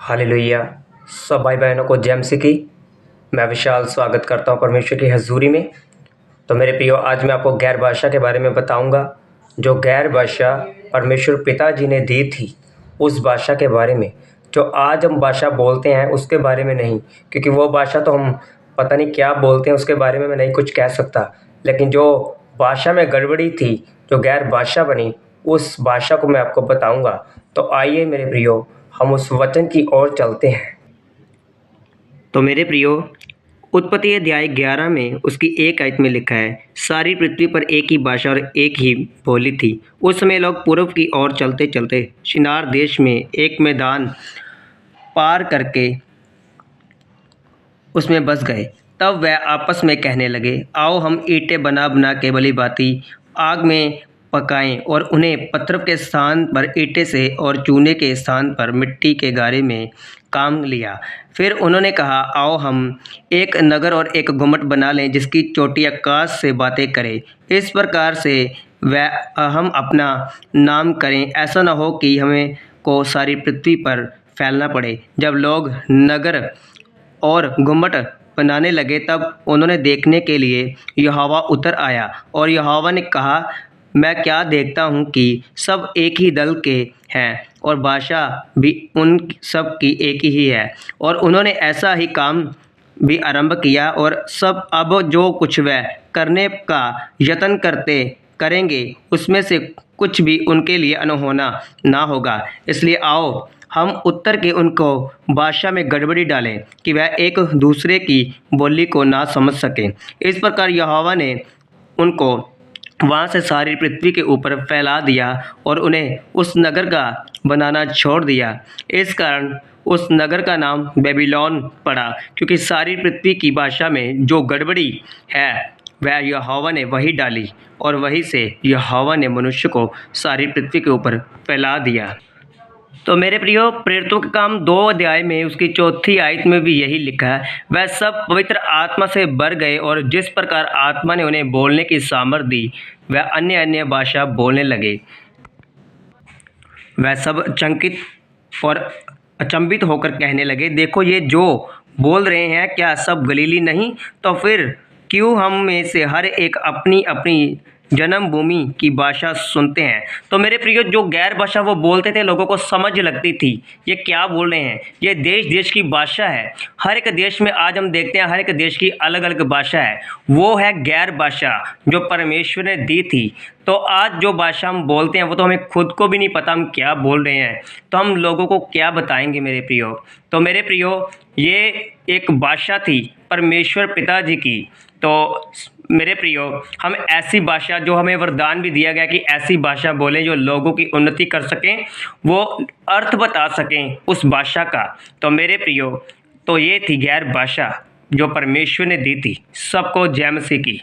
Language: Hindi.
हालेलुया। सब भाई बहनों को जय मसीह की। मैं विशाल स्वागत करता हूं परमेश्वर की हजूरी में। तो मेरे प्रियो, आज मैं आपको गैर भाषा के बारे में बताऊंगा। जो गैर भाषा परमेश्वर पिताजी ने दी थी, उस भाषा के बारे में। जो आज हम भाषा बोलते हैं उसके बारे में नहीं, क्योंकि वो भाषा तो हम पता नहीं क्या बोलते हैं, उसके बारे में मैं नहीं कुछ कह सकता। लेकिन जो भाषा में गड़बड़ी थी, जो गैर भाषा बनी, उस भाषा को मैं आपको बताऊंगा। तो आइए मेरे प्रियो, हम उस वचन की ओर चलते हैं। तो मेरे प्रियो, उत्पत्ति अध्याय 11 में उसकी एक आयत में लिखा है, सारी पृथ्वी पर एक ही भाषा और एक ही बोली थी। उस समय लोग पूर्व की ओर चलते चलते शिनार देश में एक मैदान पार करके उसमें बस गए। तब वह आपस में कहने लगे, आओ हम ईंटें बना बना के भली भांति आग में पकाएं। और उन्हें पत्थर के स्थान पर ईंटें से और चूने के स्थान पर मिट्टी के गारे में काम लिया। फिर उन्होंने कहा, आओ हम एक नगर और एक गुम्मट बना लें जिसकी चोटी आकाश से बातें करे। इस प्रकार से वह हम अपना नाम करें, ऐसा न हो कि हमें को सारी पृथ्वी पर फैलना पड़े। जब लोग नगर और गुम्मट बनाने लगे, तब उन्होंने देखने के लिए यहोवा उतर आया। और यहोवा ने कहा, मैं क्या देखता हूँ कि सब एक ही दल के हैं और भाषा भी उन सब की एक ही है। और उन्होंने ऐसा ही काम भी आरंभ किया, और सब अब जो कुछ वह करने का यत्न करेंगे, उसमें से कुछ भी उनके लिए अनहोना ना होगा। इसलिए आओ हम उत्तर के उनको भाषा में गड़बड़ी डालें कि वह एक दूसरे की बोली को ना समझ सकें। इस प्रकार यहोवा ने उनको वहाँ से सारी पृथ्वी के ऊपर फैला दिया और उन्हें उस नगर का बनाना छोड़ दिया। इस कारण उस नगर का नाम बेबीलोन पड़ा, क्योंकि सारी पृथ्वी की भाषा में जो गड़बड़ी है वह यहोवा ने वही डाली, और वहीं से यहोवा ने मनुष्य को सारी पृथ्वी के ऊपर फैला दिया। तो मेरे प्रियो, प्रेरितों के काम 2 अध्याय में उसकी 4थी आयत में भी यही लिखा है, वह सब पवित्र आत्मा से भर गए, और जिस प्रकार आत्मा ने उन्हें बोलने की सामर्थ्य दी, वह अन्य अन्य भाषा बोलने लगे। वह सब चकित और अचंभित होकर कहने लगे, देखो ये जो बोल रहे हैं, क्या सब गलीली नहीं? तो फिर क्यों हम में से हर एक अपनी अपनी जन्मभूमि की भाषा सुनते हैं? तो मेरे प्रियो, जो गैर भाषा वो बोलते थे, लोगों को समझ लगती थी ये क्या बोल रहे हैं। ये देश देश की भाषा है। हर एक देश में आज हम देखते हैं हर एक देश की अलग अलग भाषा है। वो है गैर भाषा जो परमेश्वर ने दी थी। तो आज जो भाषा हम बोलते हैं वो तो हमें खुद को भी नहीं पता हम क्या बोल रहे हैं, तो हम लोगों को क्या बताएंगे मेरे प्रियो। तो मेरे प्रियो, ये एक भाषा थी परमेश्वर पिताजी की। तो मेरे प्रियो, हम ऐसी भाषा, जो हमें वरदान भी दिया गया कि ऐसी भाषा बोलें जो लोगों की उन्नति कर सकें, वो अर्थ बता सकें उस भाषा का। तो मेरे प्रियो, तो ये थी गैर भाषा जो परमेश्वर ने दी थी। सबको जय मसीह की।